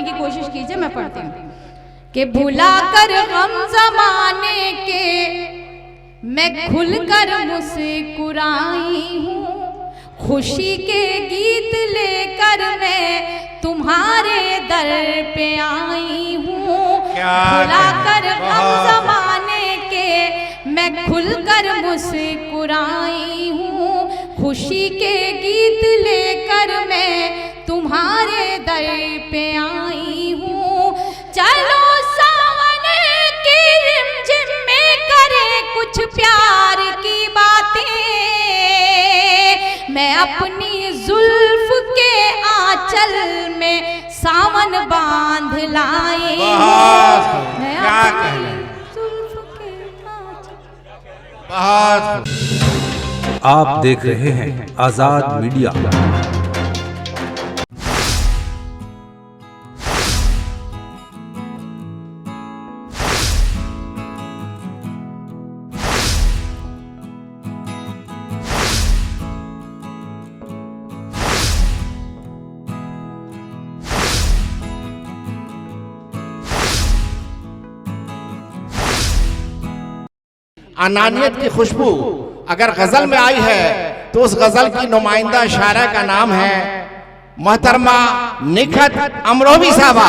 समझने की कोशिश कीजिए, मैं पढ़ती हूँ कि भुला कर गम जमाने के मैं खुलकर मुस्कुराई हूँ, खुशी के गीत लेकर मैं तुम्हारे दर पे आई हूँ। भुला कर गम जमाने के मैं खुलकर मुस्कुराई हूँ, खुशी के गीत लेकर मैं तुम्हारे दर पे आई हूँ। चलो सावन की रिमझिम में करे कुछ प्यार की बातें, मैं अपनी जुल्फ के आंचल में सावन बांध लाई हूँ। मैं अपनी जुल्फ के आंचल। आप देख रहे हैं आजाद मीडिया। अनानियत की खुशबू अगर गजल में आई है तो उस गजल की नुमाइंदा शायरा का नाम है मोहतरमा निखत अमरोही साहबा।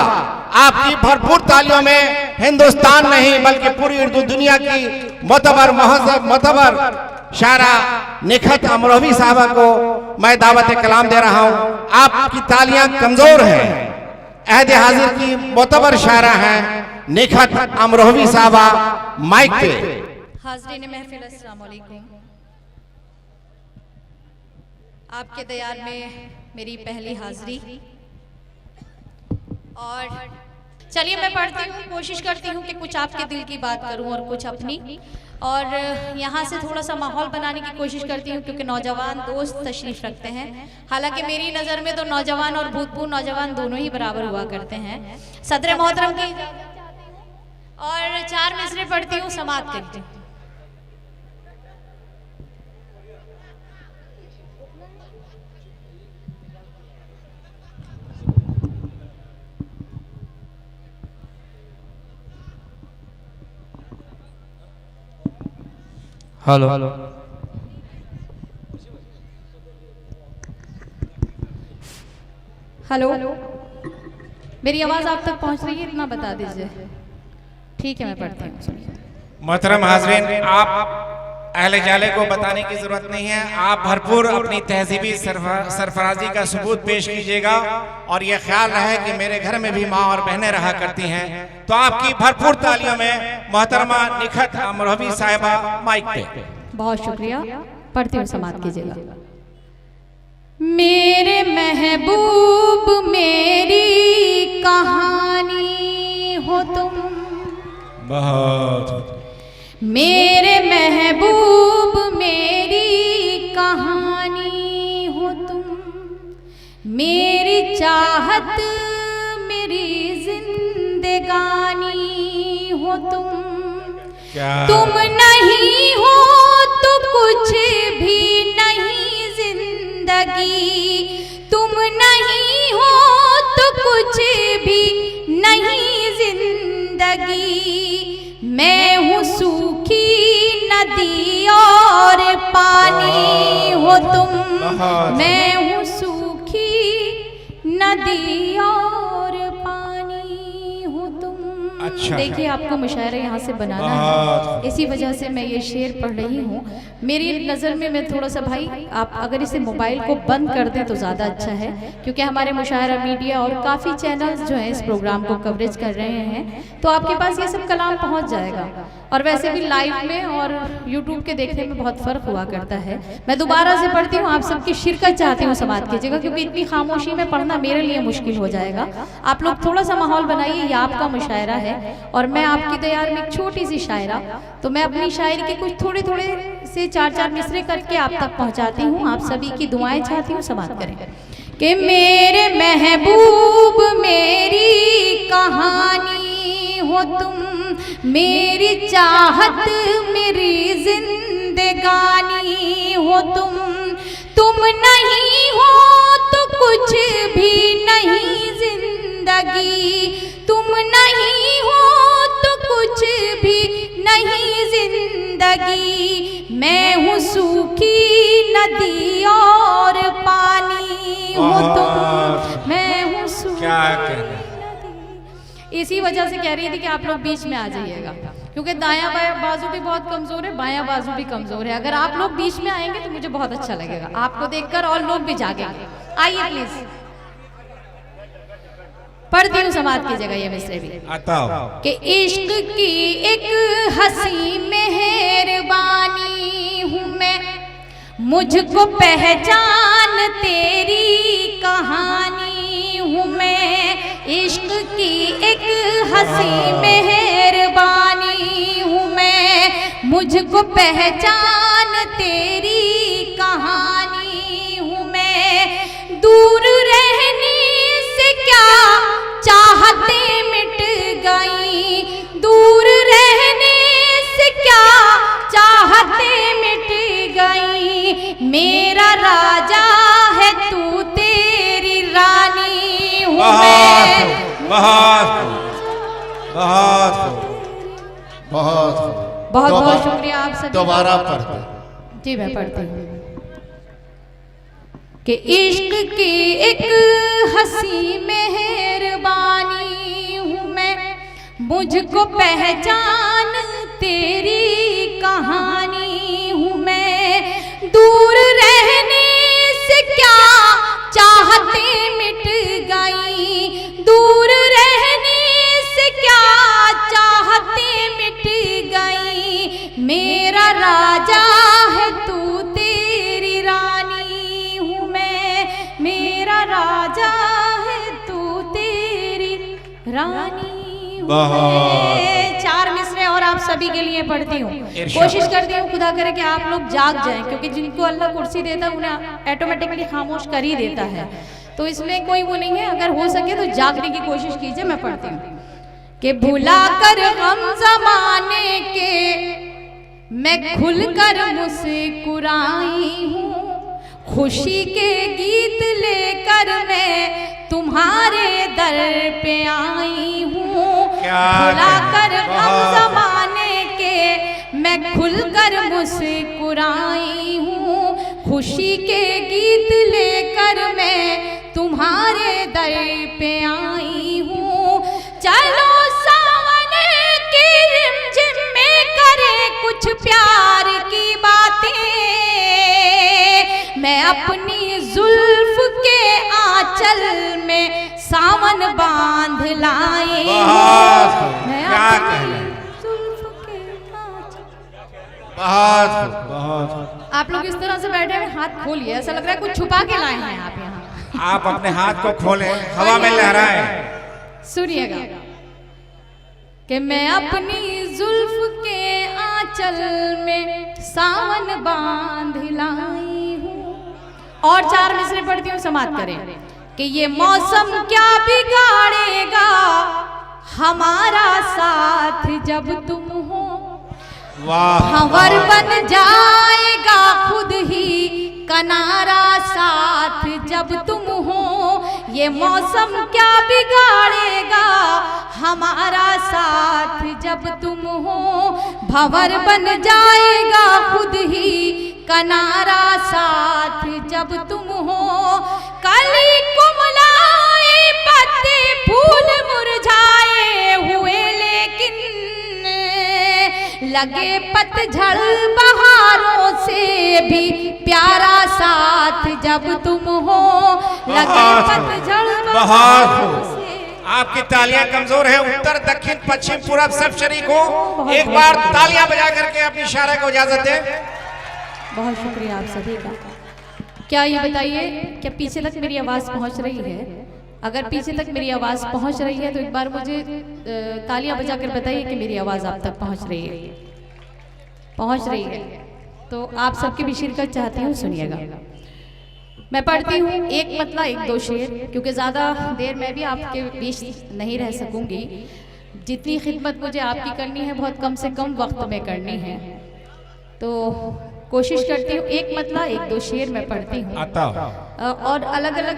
आपकी भरपूर तालियों में हिंदुस्तान नहीं बल्कि पूरी उर्दू दुनिया की मोतबर महजब मोतबर शायरा निखत अमरोही साहबा को मैं दावत कलाम दे रहा हूँ। आपकी तालियां कमजोर हैं। अहद हाजिर की मोतबर शायरा हैं निखत अमरोही साहबा। माइक पे। हाज़रीन महफिल अस्सलाम वालेकुम। आपके दयार में मेरी पहली हाज़री, और चलिए मैं पढ़ती हूँ, कोशिश करती हूँ कि कुछ आपके दिल की बात करूँ और कुछ अपनी, और यहाँ से थोड़ा सा माहौल बनाने की कोशिश करती हूँ क्योंकि नौजवान दोस्त तशरीफ़ रखते हैं। हालांकि मेरी नज़र में तो नौजवान और भूतपूर्व नौजवान दोनों ही बराबर हुआ करते हैं। सदर मोहतरम की और 4 मिसरे पढ़ती हूँ, समाअत करती हूँ। हेलो हेलो, मेरी आवाज़ आप तक पहुंच रही है? इतना बता दीजिए। ठीक है, मैं पढ़ती हूँ, सुनिए। मोहतरम हाज़रीन, आप अहले जाले को बताने की जरूरत नहीं है। आप भरपूर अपनी तहजीबी सरफराजी का सबूत पेश कीजिएगा, और यह ख्याल रहे कि मेरे घर में भी माँ और बहनें रहा करती हैं। तो आपकी भरपूर तालियों में मोहतरमा निखत अमरोही साहिबा माइक पे। बहुत शुक्रिया। पढ़ती हूँ, समाअत कीजिएगा। मेरे महबूब मेरी कहानी हो तुम, बहुत मेरे महबूब मेरी कहानी हो तुम, मेरी चाहत मेरी जिंदगानी हो तुम। तुम नहीं हो तो कुछ भी नहीं जिंदगी, तुम नहीं हो तो कुछ भी नहीं जिंदगी। मैं हूँ सूखी नदी और पानी हो तुम, मैं हूँ सूखी नदी और पानी हो तुम। अच्छा। देखिए, आपको मुशायरा यहाँ से बनाना है, इसी वजह से मैं ये शेर पढ़ रही हूँ। मेरी नज़र में मैं थोड़ा सा, भाई आप अगर इसे मोबाइल को बंद कर दें तो ज़्यादा अच्छा है, क्योंकि हमारे मुशायरा मीडिया और काफ़ी चैनल्स जो हैं इस प्रोग्राम को कवरेज कर रहे हैं, तो आपके पास ये सब कलाम पहुँच जाएगा। और वैसे भी लाइव में और यूट्यूब के देखने में बहुत फ़र्क हुआ करता है। मैं दोबारा से पढ़ती हूँ, आप सबकी शिरकत चाहती हूँ, समाअत कीजिएगा, क्योंकि इतनी खामोशी में पढ़ना मेरे लिए मुश्किल हो जाएगा। आप लोग थोड़ा सा माहौल बनाइए, ये आपका मुशायरा है और मैं आपकी दयार में एक छोटी सी शायरा, तो मैं अपनी शायरी के कुछ थोड़े से 4 मिसरे करके आप तक पहुँचाती हूँ। आप सभी की दुआएं चाहती हूँ, समाअत करें। कि मेरे महबूब मेरी कहानी हो तुम, मेरी चाहत मेरी जिंदगानी हो तुम। तुम नहीं हो तो कुछ भी नहीं जिंदगी, जिंदगी, तुम नहीं हो तो कुछ भी नहीं जिंदगी। मैं हूँ सूखी नदी और पानी हो तुम, मैं हूँ सूखी क्या कहना। इसी वजह से कह रही थी कि आप लोग बीच में आ जाइएगा, क्योंकि दायां बाजू भी बहुत कमजोर है, बायां बाजू भी कमजोर है। अगर आप लोग बीच में आएंगे तो मुझे बहुत अच्छा लगेगा, आपको देखकर और लोग भी जागेंगे। आइए प्लीज, पढ़ती हूँ, समाप्त कीजिएगा ये मिसरे भी। कि इश्क की एक हंसी मेहरबानी हूँ मैं, मुझको पहचान तेरी कहानी हूँ मैं। इश्क की एक हंसी मेहरबानी हूँ मैं, मुझको पहचान तेरी कहानी हूँ मैं। दूर रहने से क्या चाहते मिट गई, दूर रहने से क्या चाहते मिट गई। मेरा राजा है तू तेरी रानी हूँ मैं। बहुत बहुत शुक्रिया आप सभी। दोबारा पढ़ते। जी मैं पढ़ती हूँ कि इश्क की एक हंसी मेहरबानी हूँ मैं, मुझको पहचान तेरी कहानी हूँ मैं। दूर रहने से क्या चाहते मिट गई, दूर रहने से क्या चाहते मिट गई। मेरा राजा है तू तेरी रानी हूँ मैं, मेरा राजा है तू तेरी रानी हूँ मैं। चार मिसरे और आप सभी के लिए पढ़ती हूँ। कोशिश करती हूँ खुदा करे कि आप लोग जाग जाएं, क्योंकि जिनको अल्लाह कुर्सी देता है उन्हें ऑटोमेटिकली खामोश कर ही देता है, तो इसमें कोई वो नहीं है। अगर हो सके तो जागने की कोशिश कीजिए। मैं पढ़ती हूँ कि भुला कर गम जमाने के मैं खुलकर मुस्कुराई हूँ, खुशी के गीत लेकर मैं तुम्हारे दर पे आई हूँ। भुला कर गम जमाने के मैं खुलकर मुस्कुराई हूँ, खुशी के गीत लेकर मैं तुम्हारे दर पे आई हूँ। चलो सावन की रिमझिम में करे कुछ प्यार की बातें, मैं अपनी जुल्फ के आंचल में सावन बांध लाई हूँ। मैं अपनी जुल्फ के आंचल। आप लोग इस तरह से बैठे हैं, हाथ खोलिए, ऐसा लग रहा है कुछ छुपा के लाए हैं आप यहाँ। आप अपने हाथ को खोलें, हवा में लहराएं। सुनिएगा कि मैं अपनी जुल्फ के आंचल में सावन बांध लाई हूँ। और चार मिसरे पढ़ती हूँ, समाप्त करें कि ये मौसम क्या बिगाड़ेगा हमारा साथ जब तुम हो, भंवर बन जाएगा खुद ही कनारा साथ जब तुम हो। ये मौसम क्या बिगाड़ेगा हमारा साथ जब तुम हो, भंवर बन जाएगा खुद ही कनारा साथ जब तुम हो। कली कुमलाए पत्ते फूल मुरझाए हुए, लेकिन लगे पतझड़ बहारों से भी प्यारा साथ जब तुम हो, लगे पतझड़ बहारों से। आपकी तालियां कमजोर है, उत्तर दक्षिण पश्चिम पूरब सब शरीक हो। एक बार तालियां बजा करके अपनी इशारे को इजाजत दें। बहुत शुक्रिया आप सभी का। क्या ये बताइए, क्या पीछे तक मेरी आवाज़ पहुंच रही है? अगर पीछे तक मेरी आवाज़ पहुंच रही है तो एक बार मुझे तालियां बजाकर बताइए कि मेरी आवाज़ आप तक पहुंच रही है। पहुंच रही है तो आप सबकी भी शिरकत चाहती हूँ, सुनिएगा। मैं पढ़ती हूँ एक मतला एक दो शेर, क्योंकि ज़्यादा देर मैं भी आपके बीच नहीं रह सकूँगी। जितनी खिदमत मुझे आपकी करनी है बहुत कम से कम वक्त में करनी है, तो कोशिश करती हूँ एक मतला एक दो शेर मैं पढ़ती हूँ। और अलग अलग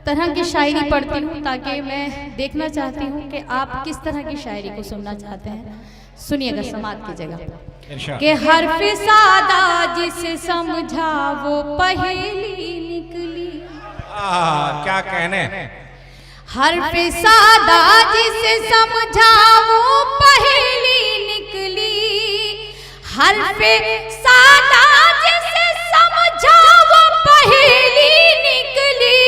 तरह की शायरी पढ़ती हूँ ताकि मैं देखना चाहती हूँ कि आप किस तरह की शायरी को सुनना चाहते हैं। सुनिएगा समात की जगह कि हर्फ सादा जिसे समझा वो पहेली निकली। क्या कहने। हर्फ सादा जिसे समझा वो पहेली निकली। हर्फ सादा जिसे समझा वो पहेली निकली।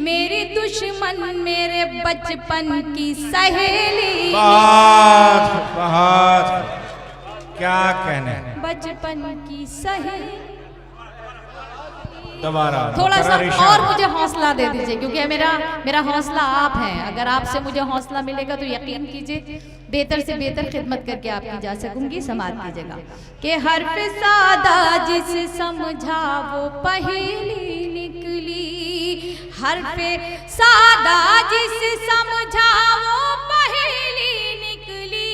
मेरे दुश्मन मेरे बचपन की सहेली। बहुत क्या कहने। बचपन की सहेली। दोबारा थोड़ा सा और मुझे हौसला दे दीजिए, क्योंकि मेरा हौसला आप हैं। अगर आपसे मुझे हौसला मिलेगा तो यकीन कीजिए बेहतर से बेहतर खिदमत करके आपकी जा सकूंगी। समात कीजिएगा कि हर्फ सादा जिसे समझा वो पहेली निकली। हर्फ सादा जिसे समझा वो पहेली निकली।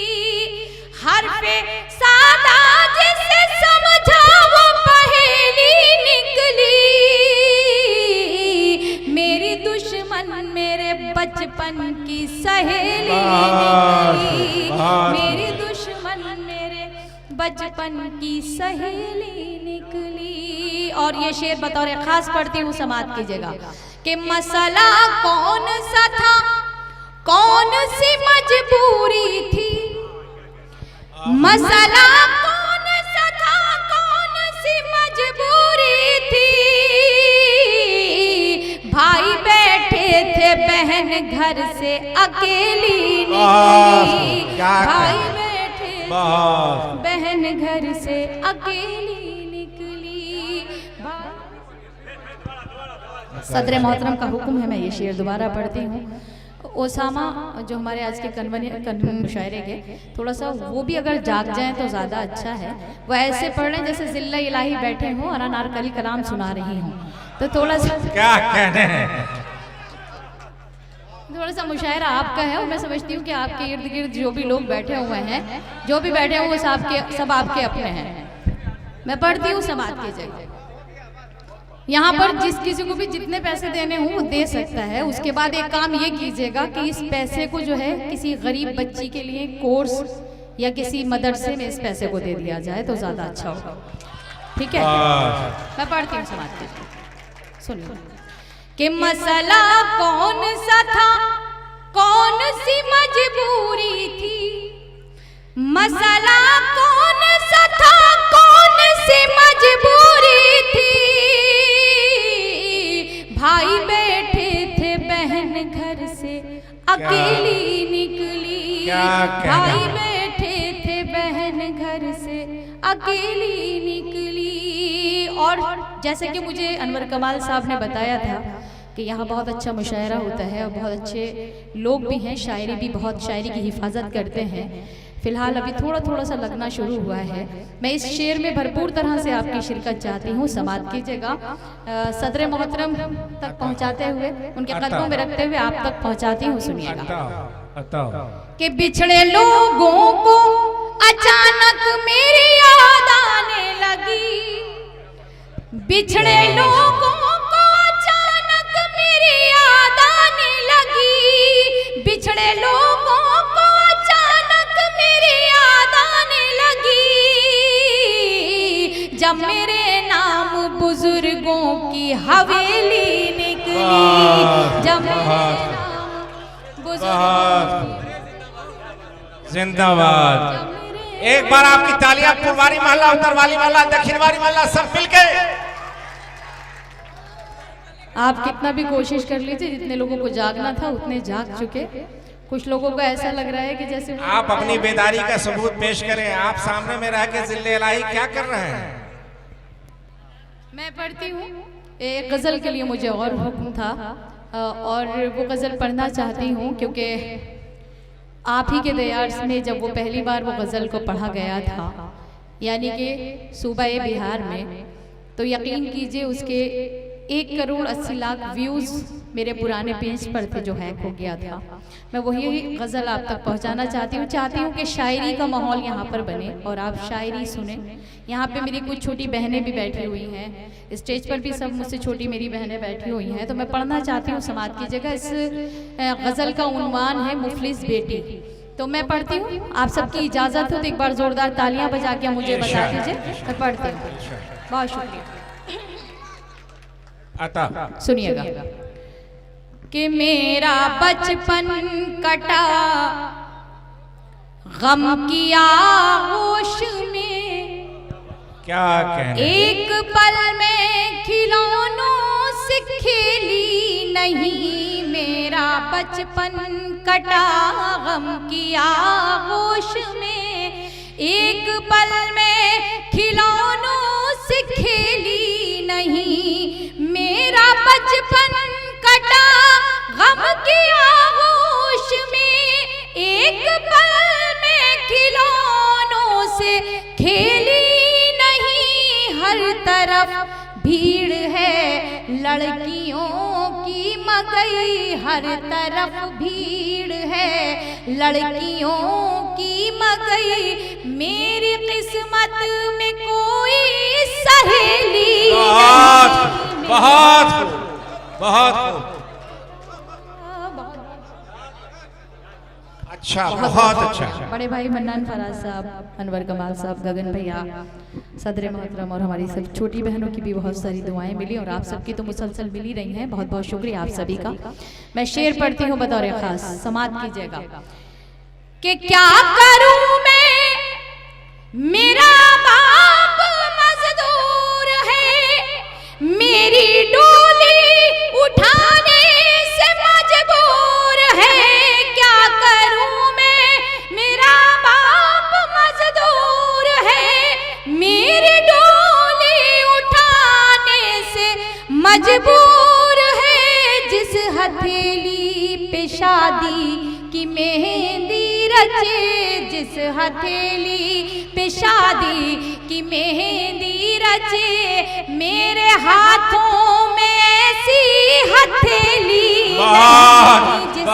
हर्फ सादा जिसे समझा वो पहेली निकली। मेरी दुश्मन मेरे बचपन की सहेली निकली। मेरी दुश्मन मेरे बचपन की सहेली निकली। और ये शेर बतौर खास पढ़ती हूँ, समात कीजिएगा कि मसला कौन सा था, कौन सी मजबूरी थी। मसला कौन सा था, कौन सी मजबूरी थी। भाई बैठे थे बहन घर से अकेली निकली। भाई बैठे बहन घर से अकेली निकली। सदर मोहतरम का हुक्म है, मैं ये शेर दोबारा पढ़ती हूँ। ओसामा जो हमारे आज के मुशायरे के, थोड़ा सा वो भी अगर जाग जाएं तो ज़्यादा अच्छा है। वो ऐसे पढ़ रहे जैसे जिल्ला इलाही बैठे हों और अनारकली कलाम सुना रही हूँ। तो थोड़ा सा क्या कहने हैं। थोड़ा सा मुशायरा आपका है और मैं समझती हूँ कि आपके इर्द गिर्द जो भी लोग बैठे हुए हैं, जो भी बैठे हुए सब आपके अपने हैं। मैं पढ़ती हूँ, समात की जगह यहाँ पर जिस किसी को भी जितने पैसे देने हों वो दे सकता है। उसके बाद एक काम ये कीजिएगा कि इस पैसे को जो है किसी गरीब बच्ची के लिए कोर्स या किसी मदरसे में इस पैसे को दे दिया जाए तो ज़्यादा अच्छा होगा। ठीक है, मैं पढ़ती हूँ, समाज के सुनिए कि मसला कौन सा था, कौन सी मजबूरी थी। मसला कौन सा था, कौन सी मजबूरी थी। भाई बैठे थे बहन घर से अकेली निकली। भाई बैठे थे बहन घर से अकेली निकली। और जैसे कि मुझे अनवर कमाल साहब ने बताया था कि यहाँ बहुत अच्छा मुशायरा होता है और बहुत अच्छे लोग भी हैं, शायरी भी बहुत शायरी की हिफाजत करते हैं। फिलहाल अभी थोड़ा सा लगना शुरू हुआ है। मैं इस शेर में भरपूर तरह से आपकी शिरकत चाहती हूँ। समात कीजिएगा, सदर मोहतरम तक पहुँचाते हुए, उनके कदमों में रखते हुए आप तक पहुँचाती हूँ। सुनिएगा कि बिछड़े लोगों को अचानक मेरी याद आने लगी। बिछड़े लोगों को अचानक मेरी याद आने लगी। बिछड़े लोगों को जब मेरे नाम बुजुर्गों की हवेली निकली। जब मेरे नाम बुजुर्गों की जिंदाबाद। एक बार आपकी तालियां पूर्वारी महल्ला, उत्तरवाली महल्ला, दक्षिणवारी महल्ला सब मिलके। आप कितना भी कोशिश कर लीजिए, जितने लोगों को जागना था उतने जाग चुके। कुछ लोगों को ऐसा लग रहा है कि जैसे आप अपनी बेदारी का सबूत पेश करें। आप सामने में रह के जिले इलाही क्या कर रहे हैं। मैं पढ़ती हूँ, एक गज़ल के लिए मुझे और हुक्म था और वो गज़ल पढ़ना चाहती हूँ क्योंकि आप ही के दयार में जब वो पहली बार वो गज़ल को पढ़ा गया था, यानी कि सूबा बिहार में, तो यकीन कीजिए उसके 1 करोड़ 80 लाख व्यूज़ मेरे पुराने पेज पर थे जो हैक हो गया था। मैं वही गज़ल आप तक पहुंचाना चाहती हूँ कि शायरी का माहौल यहाँ पर बने और आप शायरी सुने। यहाँ पे मेरी कुछ छोटी बहनें भी बैठी हुई हैं, स्टेज पर भी सब मुझसे छोटी मेरी बहनें बैठी हुई हैं, तो मैं पढ़ना चाहती हूँ समाज की जगह। इस गज़ल का उन्वान है मुफलिस बेटी। तो मैं पढ़ती हूँ, आप सबकी इजाज़त हो तो एक बार ज़ोरदार तालियां बजा के मुझे बता दीजिए, मैं पढ़ती हूँ। बहुत शुक्रिया। सुनिएगा कि मेरा बचपन कटा गम की आगोश में, क्या कहना, एक पल में खिलौनों से खेली नहीं। मेरा बचपन कटा गम की आगोश में, एक पल में खिलौनों से खेली नहीं। मेरा बचपन कटा गम की आगोश में, एक पल में खिलौनों से खेली नहीं। हर तरफ भीड़ है लड़कियों की मगई, हर तरफ भीड़ है लड़कियों की मगई। मेरी किस्मत में कोई सहेली नहीं। बहुत अच्छा, बहुत अच्छा। बड़े भाई मन्नान फराज साहब, अनवर कमाल साहब, गगन भैया, सदर मोहतरम और हमारी सब छोटी बहनों की भी बहुत सारी दुआएं मिली और आप सबकी तो मुसलसल मिल ही रही हैं। बहुत बहुत शुक्रिया आप सभी का। मैं शेर पढ़ती हूँ बतौर खास, समात कीजिएगा कि क्या करूं मैं, मेरा बाप मजदूर है, मेरी डोली उठाने से मजबूर है। क्या करूं मैं, मेरा बाप मजदूर है, मेरी डोली उठाने से मजबूर है। जिस हथेली पे शादी की मेहंदी रचे, जिस हथेली पे शादी की मेहंदी रचे, मेरे हाथों में ऐसी हथेली बहुत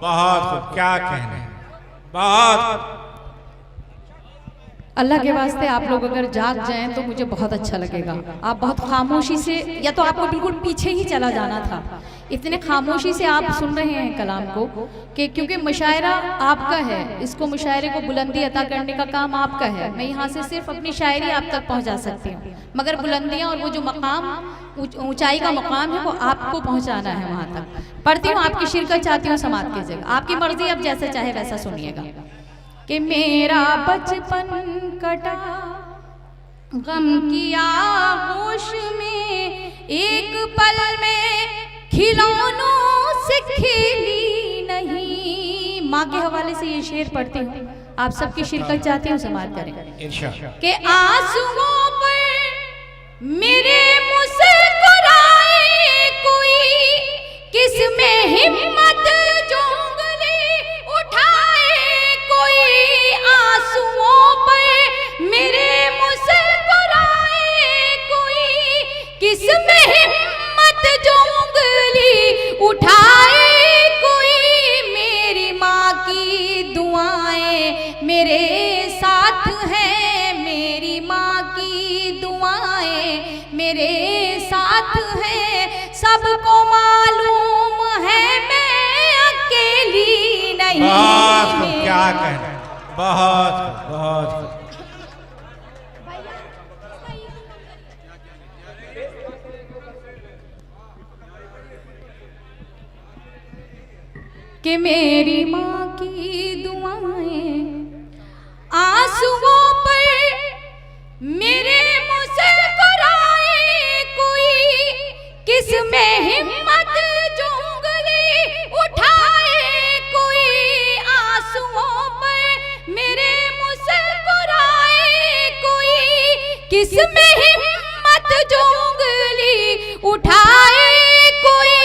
बहुत क्या कहने, बहुत। अल्लाह के वास्ते आप लोग अगर जाग जाएं तो मुझे बहुत अच्छा लगेगा। आप बहुत खामोशी से, या तो आपको बिल्कुल पीछे ही चला जाना था, इतने खामोशी से आप सुन रहे हैं कलाम को कि क्योंकि मुशायरा आपका है, इसको मुशायरे को बुलंदी अता करने का काम आपका है। मैं यहाँ से सिर्फ अपनी शायरी आप तक पहुँचा सकती हूँ, मगर बुलंदियाँ और वो जो मकाम, ऊंचाई का मकाम है, वो आपको पहुँचाना है वहाँ तक। पढ़ती हूँ, आपकी शिरकत चाहती हूँ समात की जगह, आपकी मर्जी, अब जैसे चाहे वैसा सुनिएगा कि मेरा बचपन कटा गम की आगोश में, एक पल में खिलौनों से खेली नहीं। माँ के हवाले से ये शेर पढ़ती हूँ, आप सबकी शिरकत चाहती हूँ, समात करें इंशाअल्लाह। कि आंसुओं पर मेरे मुस्कुराए कोई, किसमें हिम्मत जो कोई। आंसुओं पर मेरे मुस्कुराए कोई, किसमें हिम्मत जो उंगली उठाए कोई। मेरी माँ की दुआएं मेरे साथ हैं, मेरी माँ की दुआएं मेरे साथ हैं। सबको मालूम है मैं अकेली नहीं। क्या कहना, बहुत बहुत। कि मेरी माँ की दुआएं आंसुओं पर मेरे मुस्कुराए कोई, किसमें हिम्मत जो उंगली उठाए कोई। आंसुओं पर मेरे मुस्कुराए कोई, किसमें हिम्मत जो उंगली उठाए कोई।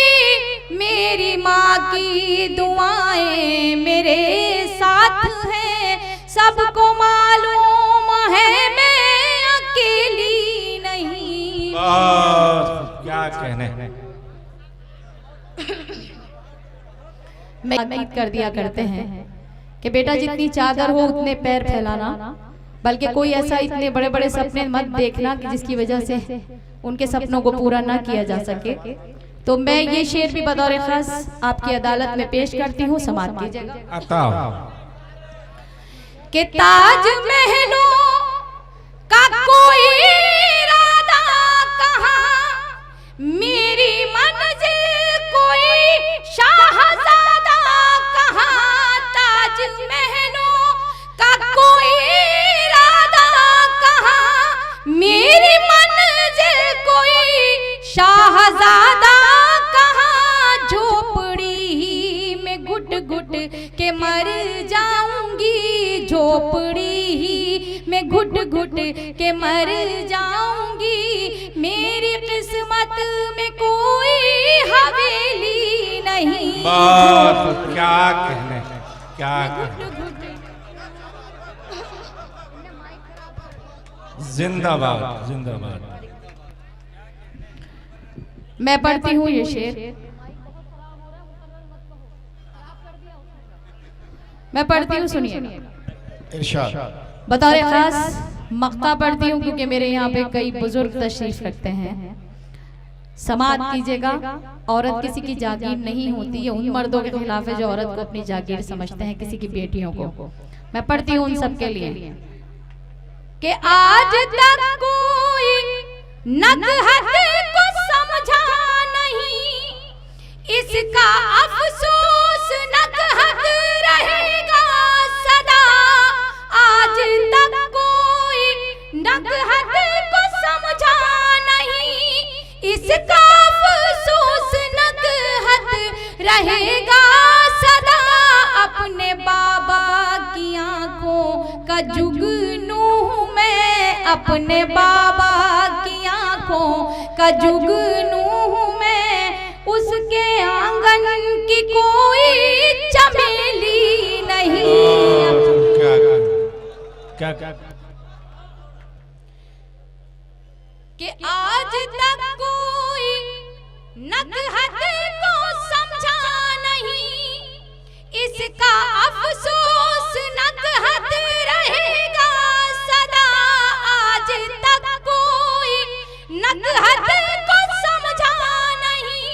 मेरी माँ की दुआएं मेरे साथ हैं, सबको मालूम है मैं अकेली नहीं। बहुत क्या कहने हैं। मैं ताकीद कर दिया करते हैं कि बेटा जितनी चादर हो उतने पैर फैलाना, बल्कि कोई ऐसा इतने बड़े बड़े सपने मत देखना कि जिसकी वजह से उनके सपनों को पूरा ना किया जा सके। तो मैं ये शेर भी बतौर खास आपकी अदालत में पेश करती हूँ, समाप्त कीजिएगा। कि ताज महलों का कोई इरादा कहाँ, मेरी मंजिल कोई शाहज़ादा कहाँ। ताज महलों का कोई इरादा कहाँ, मेरी मंजिल कोई शाहज़ादा कहाँ। झोपड़ी में घुट घुट के मर जाऊंगी, झोपड़ी ही में घुट घुट के मर जाऊंगी। मेरी किस्मत में कोई हवेली नहीं। बहुत क्या कहने हैं, क्या कहने। जिंदाबाद जिंदाबाद। मैं पढ़ती हूँ ये शेर, मैं पढ़ती हूँ, सुनिए। इरशाद। बतौर खास मक्ता पढ़ती हूँ क्योंकि मेरे यहाँ पे कई बुजुर्ग तशरीफ रखते हैं। समाअत कीजिएगा। औरत किसी की जागीर नहीं होती, ये उन मर्दों के खिलाफ है जो औरत को अपनी जागीर समझते हैं, किसी की बेटियों को। मैं पढ़ती हूँ उन सब के लिए कि आज तक कोई नकहत को समझा नहीं, इसका अफसोस नकहत रहेगा सदा। आज तक कोई नकहत को समझा नहीं, इसका अफसोस नकहत रहेगा सदा। अपने बाबा की आंखों का जुगनू हूँ मैं, अपने बाबा की आंखों का जुगनू हूँ मैं। उसके आंगन की कोई चमेली नहीं। क्या क्या कि आज तक कोई नकहत को समझा नहीं, इसका अफसोस नकहत रहेगा सदा। आज तक कोई नकहत को समझा नहीं,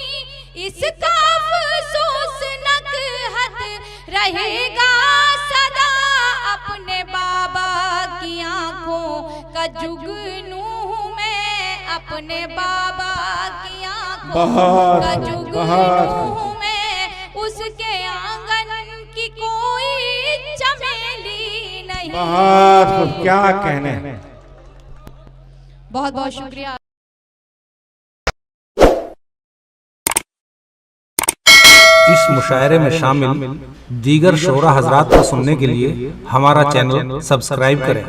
इसका अफसोस नकहत रहेगा सदा। अपने बाबा की आंखों का जुगनू हूँ मैं, अपने बाबा की आंखों का जुगनू हूँ मैं। उसके आंगन की कोई चमेली नहीं। बहुत क्या कहने हैं। बहुत बहुत शुक्रिया। इस मुशायरे में शामिल दीगर शोरा हजरात को सुनने के लिए हमारा चैनल सब्सक्राइब करें।